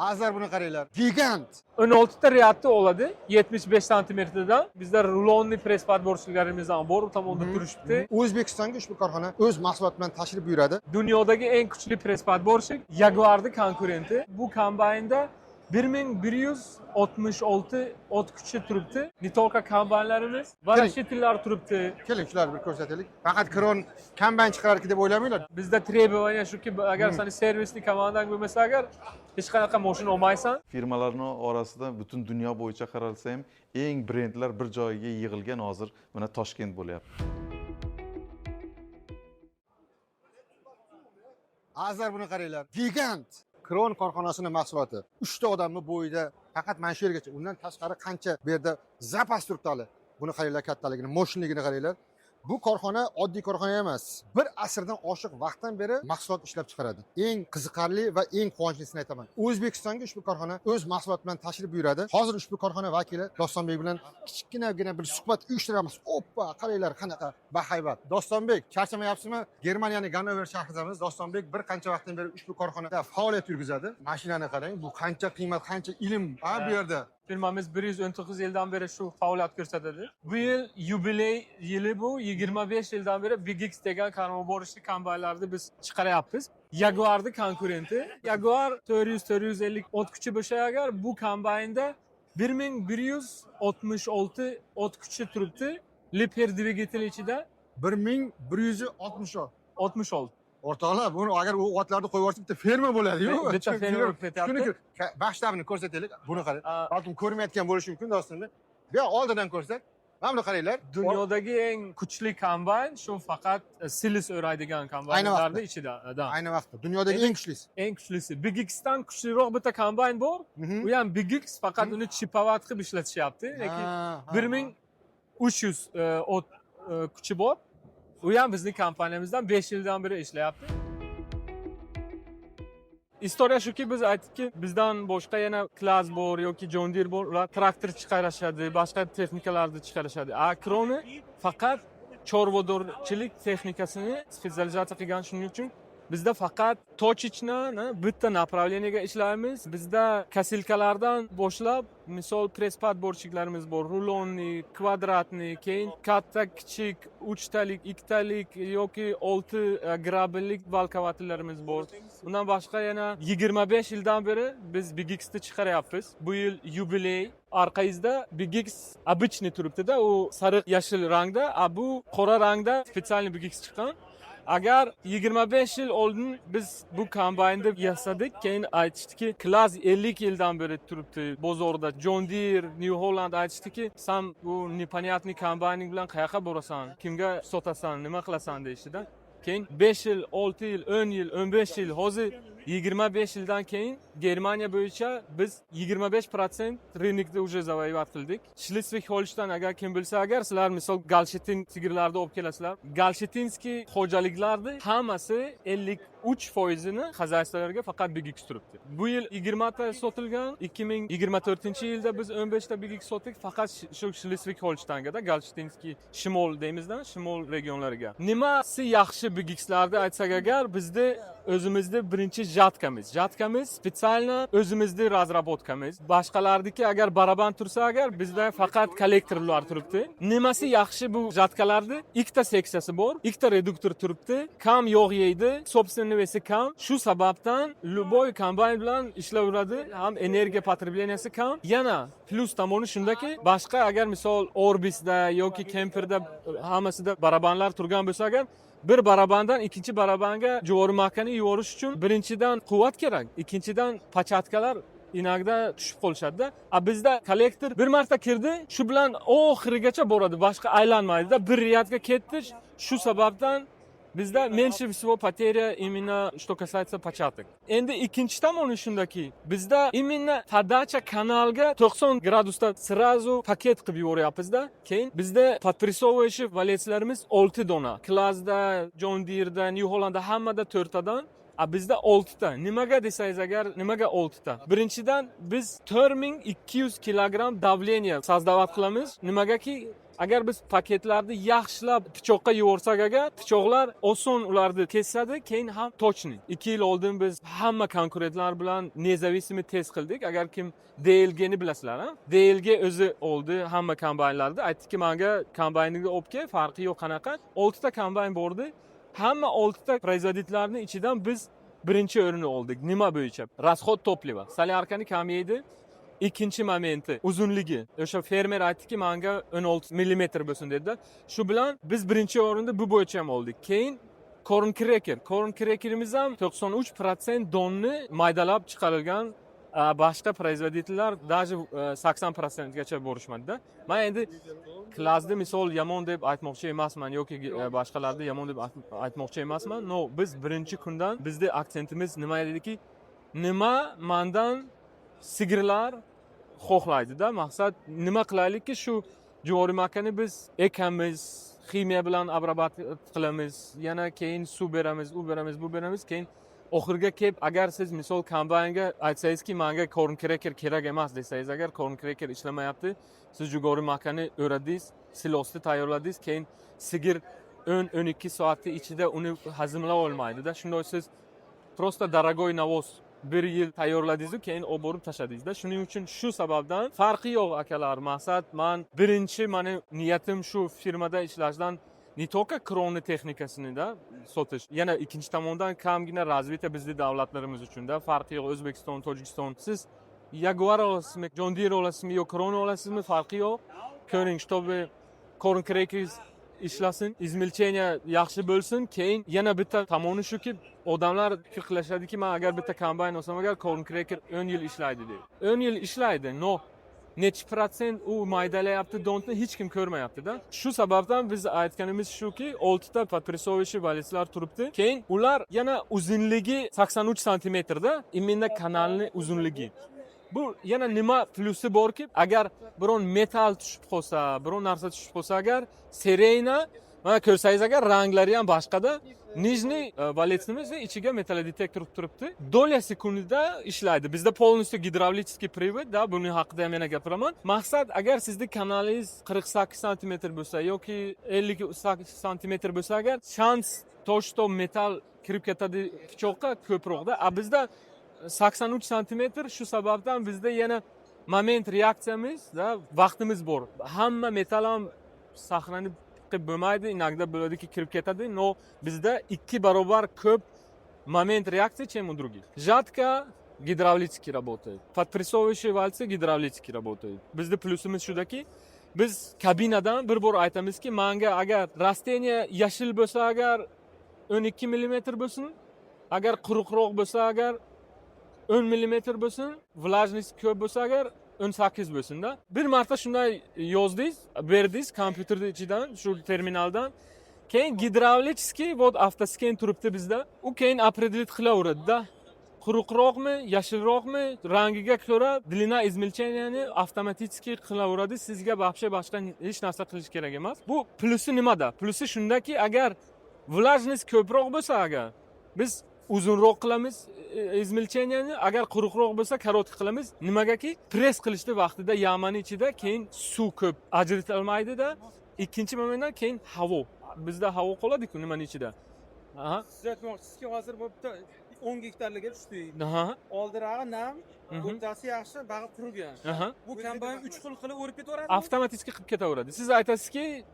Azar buni qaranglar. Gigant. 16 ta reaktor oladi 75 santimetrdan. Bizda rulonli press podborchilarimiz ham bor, u tomonda turishibdi. O'zbekistonga ushbu korxona o'z mahsuloti bilan tashrif buyuradi. Dunyodagi eng kuchli press podborchik Jaguar'ning konkurenti. Bu kombaynda 1166 ot kuchi turibdi. Nitolka kombaynlarimiz va rashitillar turibdi. Keling, shularni bir ko'rsataylik. Faqat kron kombayn chiqararki deb o'ylamanglar. Bizda trебование shuki, agar seni servisli komandang bo'lmasa agar hech qanaqa mashina olmaysan. Firmalarning orasida butun dunyo bo'yicha qaralsa ham eng brendlar bir joyga yig'ilgan hozir mana Toshkent bo'lyapti. Azar buni qaranglar. Gigant. Kron korxonasining mahsuloti. 3 ta odamning bo'yida faqat mana shu yergacha. Undan tashqari qancha bu yerda zapas turibdi hali. Buni qaranglar kattaligini, moshinligini qaranglar. Bu korxona oddiy korxona emas. Bir asrdan oshiq vaqtdan beri mahsulot ishlab chiqaradi. Eng qiziqarli va eng quvonchlisi aytaman. O'zbekistonga ushbu korxona o'z mahsuloti bilan tashrif buyuradi. Hozir ushbu korxona vakili Dostonbek bilan kichkinagina bir suhbat uyushtiramiz. Oppa, qaranglar qanaqa bahaybat. Dostonbek, charchamayapsizmi? Germaniyaning Gannover shahridamiz. Dostonbek bir qancha vaqtdan beri ushbu korxonada faoliyat yurgizadi. Mashinani qarang, bu qancha qiymat, qancha ilm bu yerda. Firmamiz 119 yildan beri shu faoliyat ko'rsatadi. Bu yil yubiley yili bu, 25 yildan beri Big X degan karboborishli kombaynlarni biz chiqaryapmiz. Jaguar'ning konkurenti. Jaguar 400-450 ot kuchi bo'lsa agar bu kombaynda 1166 ot kuchi turibdi. Liper dvigatel ichida 1166. 66. O'rtoqlar, buni agar u otlarni qo'yib yuborsa bitta ferma bo'ladi-yu. Bitta ferma bo'lib ketyapti. Shuni bashtabini ko'rsataylik. Buni qarang. Balkim ko'rmayotgan bo'lishi mumkin do'stlar. Bu oldidan ko'rsak, mana buni qaranglar. Dunyodagi eng kuchli kombayn shu faqat silis o'raydigan kombaynlarning ichida. Ayni vaqtda dunyodagi eng kuchlisi. Eng kuchlisi. Big X'dan kuchliroq bitta kombayn bor. U ham Big X, faqat uni chipovat qilib ishlatishyapti. Lekin 1300 ot kuchi bor. U ham bizning kompaniyamizdan 5 yildan beri ishlayapti. Istoriya shuki, biz aytdikki, bizdan boshqa yana Class bor yoki John Deere bor, ular traktor chiqarishadi, boshqa texnikalarni chiqarishadi. Kroni faqat chorvadorchilik texnikasini spetsializatsiya qilgan, shuning uchun bizda faqat tochichni bitta направлениyaga ishlaymiz. Bizda kasilkalardan boshlab, misol press podborchiklarimiz bor, rulonli, kvadratli, keyin katta, kichik, 3 talik, 2 talik yoki 6 grabellik valkovatillarimiz bor. Bundan boshqa yana 25 yildan beri biz Big X'ni chiqaryapmiz. Bu yil yubiley. Orqangizda Big X обычный turibdi-da, u sariq yashil rangda, bu qora rangda spetsialniy Big X chiqqan. Agar 25 yil oldin biz bu kombaynni yasadik, keyin aytishdiki, Class 50 yildan beri turibdi bozorda. John Deere, New Holland aytishdiki, "Sen bu непонятный kombayning bilan qayoqqa borasan? Kimga sotasan? Nima qilasan?" deyishdi-da. Keyin 5 yil, 6 yil, 10 yil, 15 yil, hozir 25 yildan keyin Germaniya bo'yicha biz 25% rynokda уже завоевать qildik. Schleswig-Holstein, agar kim bilsa agar, sizlar misol Galshetin sigirlarni olib kelasizlar. Galshetinskiy xo'jaliklarning hammasi 53%ni xazayistlarga faqat Big X turibdi. Bu yil 20 ta sotilgan, 2024-yilda biz 15 ta Big X sotdik, faqat shu Schleswig-Holsteinga da, Galshetinskiy shimol deymizda, shimol regionlariga. Nimasi yaxshi Big X'larda aytsak agar, bizda o'zimizda birinchi jatkamiz. Jatkamiz spetsialni o'zimizda razrabotkamiz. Boshqalardagi agar baraban tursa agar, bizda faqat kollektorlar turibdi. Nimasi yaxshi bu jatkalarda? Ikkita seksiyasi bor, ikkita reduktor turibdi. Kam yog' yeydi, собственный vesi kam. Shu sababdan любой kombayn bilan ishlayveradi, ham energiya potrебленияsi kam. Yana plus tomoni shundaki, boshqa agar misol Orbisda yoki Kemperda hammasida barabanlar turgan bo'lsa agar, bir barabandan ikkinchi barabanga juvori makani yuborish uchun birinchidan quvvat kerak, ikkinchidan pachatkalar inagda tushib qolishadi-da. Bizda kollektor bir marta kirdi, shu bilan oxirigacha boradi, boshqa aylanmaydi-da. Bir riyadga ketdi. Shu sababdan bizda меньше всего потеря именно что касается початок. Endi ikkinchi tomoni shundaki, bizda именно подача kanalga 90 gradusda сразу paket qilib yuboryapmiz-da. Keyin bizda подпрессовывающий valetslarimiz 6 dona. Classda, John Deere'da, New Hollandda hammada 4 tadan, bizda 6 ta. Nimaga desangiz agar, nimaga 6 ta? Birinchidan biz 4200 kilogram давление создавать qilamiz. Nimagaki agar biz paketlarni yaxshilab pichoqqa yuborsak agar pichoqlar oson ularni kesadi, keyin ham точный. 2 yil oldin biz hamma konkurentlar bilan nezavisimi test qildik. Agar kim DLG ni bilasizlar, ha? DLG o'zi oldi hamma kombaynlarda. Aytdiki, menga kombayningni olib kel, farqi yo'q qanaqa. 6 ta kombayn bordi. Hamma 6 ta производительlarning ichidan biz birinchi o'rinni oldik. Nima bo'yicha? Расход топлива. Solyarkani kamaydi. Ikkinchi momenti uzunligi. O'sha fermer aytdiki, menga 16 mm bo'lsin dedi. Shu bilan biz birinchi o'rinda bu bo'yicha ham oldik. Keyin corn cracker. Corn crackerimiz ham 93% donni maydalab chiqarilgan. Boshqa производительlar даже 80% gacha borishmadi-da. Men endi klassni misol yomon deb aytmoqchi emasman yoki boshqalarni yomon deb aytmoqchi emasman. No, biz birinchi kundan bizda aksentimiz nima ediki, nima mendan sigirlar xohlaydi-da. Maqsad nima qilaylikki, shu joriy makani biz ekamiz, ximiya bilan obrobat qilamiz, yana keyin suv beramiz, u beramiz, bu beramiz, keyin oxirga kelib, agar siz misol kombaynga aytsangizki, menga corn cracker kerak emas desangiz, agar corn cracker ishlamayapti, siz joriy makani o'radingiz, silosni tayyorladingiz, keyin sigir 10-12 soatning ichida uni hazmlay olmaydi-da. Shunday siz prosta daragoy navoz 1 yil tayyorladingiz, keyin olib borib tashladingiz-da. Shuning uchun shu sababdan farqi yo'q akalar. Maqsad men birinchi meni niyatim shu firmada ishlashdan не только kronni texnikasini da sotish. Yana ikkinchi tomondan kamgina razvita bizning davlatlarimiz uchun da farqi yo'q. O'zbekiston, Tojikiston. Siz Jaguar olasizmi, John Deere olasizmi, yo Kron olasizmi, farqi yo'q. Ko'ring, чтобы corn cracker ishlasin, izmilcheniya yaxshi bo'lsin. Keyin yana bitta tomoni shuki, odamlar fikr qilishadiki, men agar bitta kombayn olsam, agar corn cracker 10 yil ishlaydi deb. 10 yil ishlaydi, no. Necha prosent u maydalayapti, dontni hech kim ko'rmayapti-da. Shu sababdan biz aytganimiz shuki, 6 ta подпрессовывающий valislar turibdi. Keyin ular yana uzunligi 83 sm-da, imенно kanalni uzunligi. Bu yana nima plusi borki, agar biron metal tushib qolsa, biron narsa tushib qolsa, agar sereyna, mana ko'rsangiz agar ranglari ham boshqada, nijniy valetsimiz ichiga metallodetektor turibdi. Dolya sekundida ishlaydi. Bizda полностью gidravlический привод, da, buning haqida ham yana gapiraman. Maqsad, agar sizning kanalingiz 48 sm bo'lsa yoki 50 sm bo'lsa, agar shans to, что metal kirib ketadi pichoqqa ko'proqda. A bizda 83 sm, shu sababdan bizda yana moment reaksiyamiz, da, vaqtimiz bor. Hamma metal ham saqlanib bo'lmaydi, inogda bo'ladiki kirib ketadi, no bizda 2 barobar ko'p момент реакции, чем у других. Жатка гидравлически работает. Подпрессовывающие вальцы гидравлически работают. Bizda plusimiz shudaki, biz kabinadan bir bor aytamizki, menga agar rasteniya yashil bo'lsa, agar 12 mm bo'lsin, agar quruqroq bo'lsa, agar 10 mm bo'lsin, влажность ko'p bo'lsa, agar 18 bo'lsin-da. Bir marta shunday yozdingiz, berdingiz kompyuterning ichidan, shu terminaldan. Keyin gidravlический вот avtosken turibdi bizda. U keyin определить qilaveradi-da. Quruqroqmi, yashilroqmi, rangiga ko'ra длина измельченияni avtomatik qilaveradi. Sizga вообще boshqa hech narsa qilish kerak emas. Bu plusi nimada? Plusi shundaki, agar влажность ko'proq bo'lsa, agar biz uzunroq qilamiz izmilcheniyani, agar quruqroq bo'lsa korotka qilamiz. Nimagaki? Press qilishni vaqtida yamani ichida keyin suv ko'p ajratilmaydi-da. Ikkinchi momentdan keyin havo. Bizda havo qoladi-ku nimaning ichida. Aha. Siz aytmoqchisizki, hozir bu bitta 10 gektarlarga tushdik. Aha. Oldirog'i nam, o'rtasi yaxshi, bag'i qurigan. Aha. Bu kombayn 3 xil qilib o'rib ketaveradi. Avtomatik qilib ketaveradi. Siz aytasizki,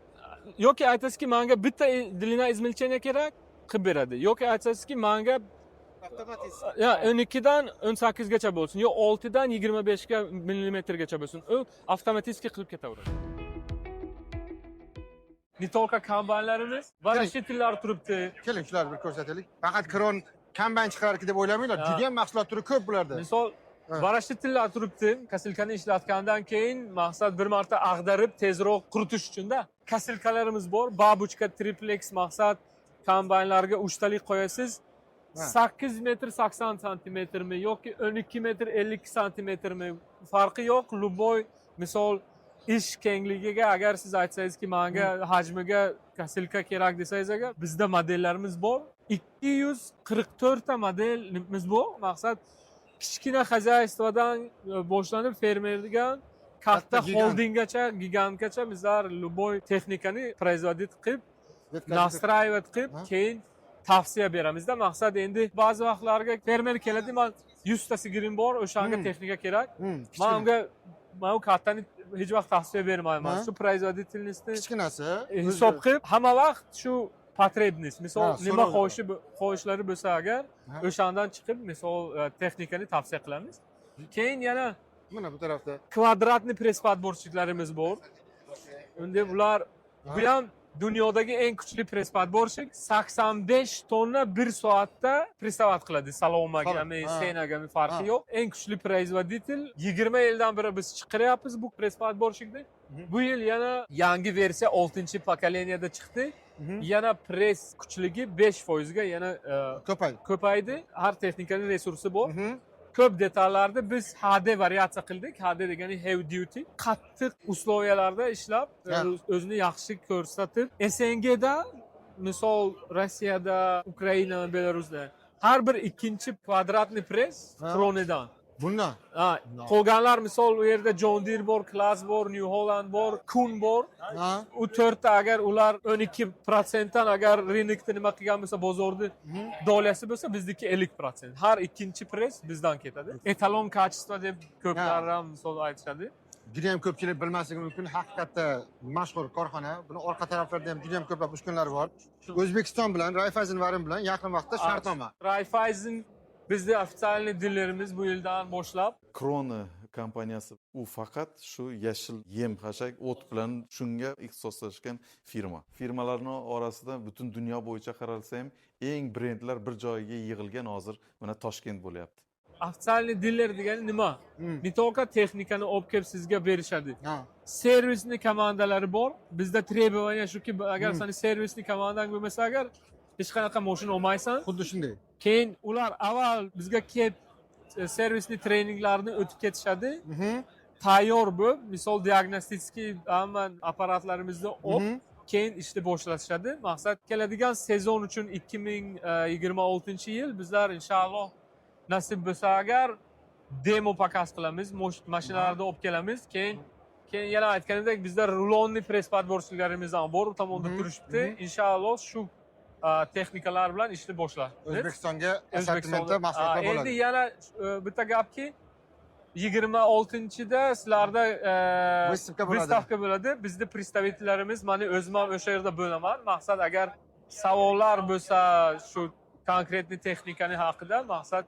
yoki aytasizki, menga bitta длина измельчения kerak, qilib beradi. Yoki aytasizki, menga avtomatik. Ya 12 dan 18 gacha bo'lsin, yo 6 dan 25 mm gacha bo'lsin. U avtomatik qilib ketaveradi. Nitolka kombaynlarimiz, varashtillar turibdi. Keling, shularni bir ko'rsataylik. Faqat kron kombayn chiqararki deb o'ylamanglar. Juda ham mahsulot turi ko'p bularda. Misol, varashtillar turibdi. Kasilkani ishlatgandan keyin maqsad bir marta ag'darib, tezroq quritish uchun-da. Kasilkalarimiz bor. Babuchka triplex maqsad kombaynlarga 3 talik qo'yasiz. 8 metr 80 santimetrmi yoki 12 metr 50 santimetrmi farqi yo'q. Luboy misol ish kengligiga agar siz aytsangizki, menga hajmiga kasilka kerak desangiz, agar bizda modellarimiz bor. 244 ta modelimiz bor. Maqsad kichkina xozayistvadan boshlanib fermerga katta gigant. holdinggacha gigantgacha bizlar любой texnikani производить qilib настраивать qilib Ha? keyin tavsiya beramizda. Maqsad endi ba'zi vaqtlarga fermer keladi, man 100 ta sigirim bor, o'shanga texnika kerak. Men unga u kattani hech vaqt tavsiya bermayman. Ha? Shu производительностьni kichkinasi hisob qilib hamma vaqt shu потребность, misol Ha, nima so'rov. xohishlari bo'lsa agar Ha. o'shandan chiqib misol texnikani tavsiya qilamiz. Keyin yana mana bu tarafda kvadratni press podborchiklarimiz bor. Unda bular bu ham dunyodagi eng kuchli press podborchik 85 tonna 1 soatda pressavat qiladi. Salomagami, Ha. senagami farqi Ha. yo'q. Eng kuchli производитель 20 yildan beri biz chiqaryapmiz bu press podborchikni. Bu yil yana yangi versiya 6-pokoleniyada chiqdi. Yana press kuchligi 5% ga yana ko'paydi. ko'paydi. Har texnikaning resursi bor. Ko'p detallarni biz HD variatsiya qildik. HD degani heavy duty. Qattiq usloviyalarda ishlab, Ha. o'zini yaxshi ko'rsatib, SNGda, misol Rossiyada, Ukraina, Belarusda har bir ikkinchi kvadratni press Ha. Kronidan. Bundan Ha, qolganlar misol u yerda John Deere bor, Claas bor, New Holland bor, Kuhn bor. ha U 4 ta agar ular 12% dan agar rynokda nima qilgan bo'lsa, bozorda dolyasi bo'lsa, bizniki 50%. Har ikkinchi press bizdan ketadi. Etalon качество deb ko'plar ham misol aytishadi. juda ham ko'pchilik bilmasligi mumkin. Haqiqatda mashhur korxona. Buni orqa taraflarida ham juda ham ko'plab uskunalar bor. O'zbekiston bilan Raiffeisen Varim bilan yaqin vaqtda shartnoma. Raiffeisen bizda ofitsialniy dillerimiz bu yildan boshlab Krona kompaniyasi u faqat shu yashil yem xashak o't bilan shunga ixtisoslashgan firma. Firmalarning orasida butun dunyo bo'yicha qaralsa ham eng brendlar bir joyga yig'ilgan hozir mana Toshkent bo'lyapti. ofitsialniy diller degani nima? Не только texnikani olib kelib sizga berishadi. Ha. Servisni komandalari bor. Bizda требование shuki, agar seni servisni komandang bo'lmasa agar hech qanaqa mashina olmaysan. Xuddi shunday. Keyin ular avval bizga kelib servisni treninglarni o'tib ketishadi. Tayyor bo'lib, misol diagnostik hamma apparatlarimizni olib, keyin ishni boshlashadi. Maqsad keladigan sezon uchun 2026-yil bizlar inshaalloh nasib bo'lsa agar demo pakaz qilamiz, mashinalarni olib kelamiz. Keyin yana aytganimdek bizda rulonni press podborchiklarimiz ham bor, u tomonda turishibdi. Inshaalloh shu texnikalar bilan ishni boshlaymiz. O'zbekistonga assortimentda mahsulotlar Endi bo'ladi. yana bitta gapki, 26-da sizlarda выставка bo'ladi. Bizda представительlarimiz, meni o'zim ham o'sha yerda bo'laman. Maqsad agar savollar bo'lsa shu konkretni texnikani haqida, maqsad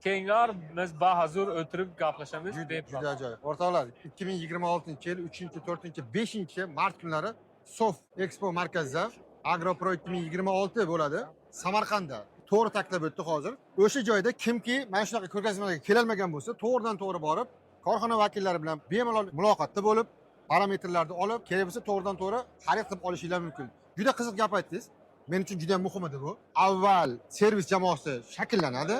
keyinlar biz bahazur o'tirib gaplashamiz. Juda ajoyib. O'rtoqlar, 2026-yil 3-4, 5-mart kunlari Sof Expo markazida Agropro 2026 bo'ladi. Samarqandda. To'g'ri taklif o'tdi hozir. O'sha joyda kimki mana shunaqa ko'rgazmalarga kelolmagan bo'lsa, to'g'ridan-to'g'ri borib, korxona vakillari bilan bemalol muloqotda bo'lib, parametrlarni olib, kerak bo'lsa to'g'ridan-to'g'ri xarid qilib olishinglar mumkin. Juda qiziq gap aytdingiz. Men uchun juda ham muhim edi bu. Avval servis jamoasi shakllanadi.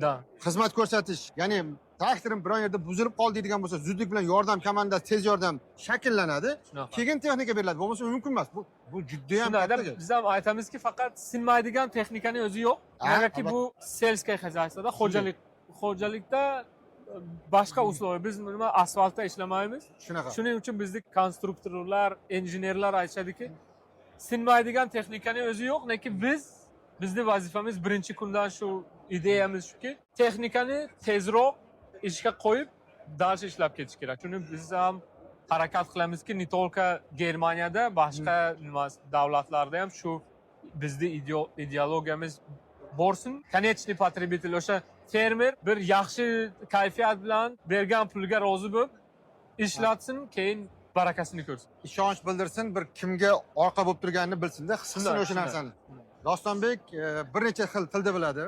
Da. Xizmat ko'rsatish, ya'ni traktorim biron yerda buzilib qoldi deydigan bo'lsa, zudlik bilan yordam komandasi, tez yordam shakllanadi. Keyin texnika beriladi. Bo'lmasa mumkin emas. Bu juda ham katta gap. Biz ham aytamizki, faqat sinmaydigan texnikaning o'zi yo'q. Negaki bu selskay xozyaystvada, xo'jalikda boshqa uslov. Biz nima asfaltda ishlamaymiz. Shunaqa. Shuning uchun bizning konstruktorlar, injenerlar aytishadiki, sinmaydigan texnikaning o'zi yo'q, lekin bizning vazifamiz birinchi kundan shu ideyamiz shuki, texnikani tezroq ishga qo'yib, dars ishlab ketish kerak. Shuni biz ham harakat qilamizki, не только Germaniyada, boshqa davlatlarda ham shu bizning ideologiyamiz borsin. Konechniy потребитель, o'sha fermer bir yaxshi kayfiyat bilan bergan pulga rozi bo'lib ishlatsin, keyin barakasini ko'rsin. Ishonch bildirsin, bir kimga orqa bo'lib turganini bilsin-da, his qilsin o'sha narsani. Dostonbek bir necha xil tilda biladi.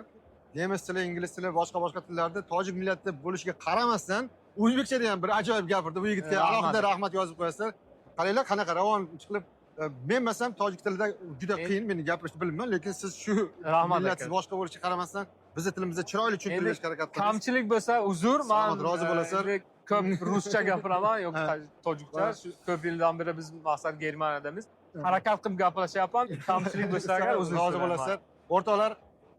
Nemis tili, ingliz tili, boshqa tillarda tojik millatida bo'lishiga qaramasdan, o'zbekchada ham bir ajoyib gapirdi. Bu yigitga alohida rahmat yozib qo'yasizlar. Qaranglar, qanaqa ravon chiqib. Men masam tojik tilida juda qiyin, meni gapirishni bilmayman, lekin siz shu millatsiz boshqa bo'lishiga qaramasdan bizni tilimizda chiroyli tushuntirishga harakat qilasiz. Kamchilik bo'lsa uzr, men rozi bo'lasizlar. Ko'p ruscha gapiraman yoki tojikcha. Ko'p yildan beri biz maqsad Germaniyadamiz. Harakat qilib gaplashyapman. Kamchilik bo'lsa agar uzr rozi bo'lasizlar. O'rtoqlar,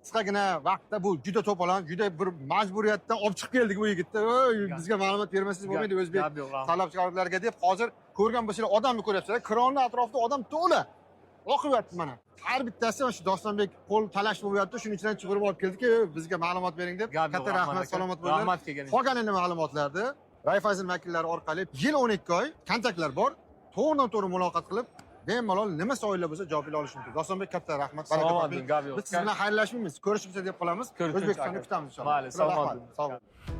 qisqagina vaqtda bu juda to'polon, juda bir majburiyatdan olib chiqib keldik bu yigitni. "Oy, bizga ma'lumot bermasangiz bo'lmaydi o'zbek Gap yo'q, rahmat. talab chiqaruvchilarga" deb hozir ko'rgan bo'lsanglar odamni ko'ryapsizlar. Kronni atrofida odam to'la. Oqib yotibdi mana. Har bittasi mana shu Dostonbek qo'l talash bo'lyapti. Shuning uchun chiqarib olib keldik-ku, bizga ma'lumot bering deb. Gap yo'q, Katta rahmat, aka. salomat bo'linglar. Rahmat kelganingiz. Qolganini ma'lumotlarni Rayfayzin vakillari orqali yil 12 oy kontaktlar bor. To'g'ridan-to'g'ri muloqot qilib, bemalol nima savollar bo'lsa javob olish mumkin. Dostonbek katta rahmat, baraka Salomat toping. bo'ling, gap yo'q. Biz siz bilan xayrlashmaymiz, ko'rishibsiz deb qolamiz. Ko'rishguncha O'zbekistonni aka. kutamiz inshaalloh. Mayli, salomat Rahmat. bo'ling. Sog' bo'ling.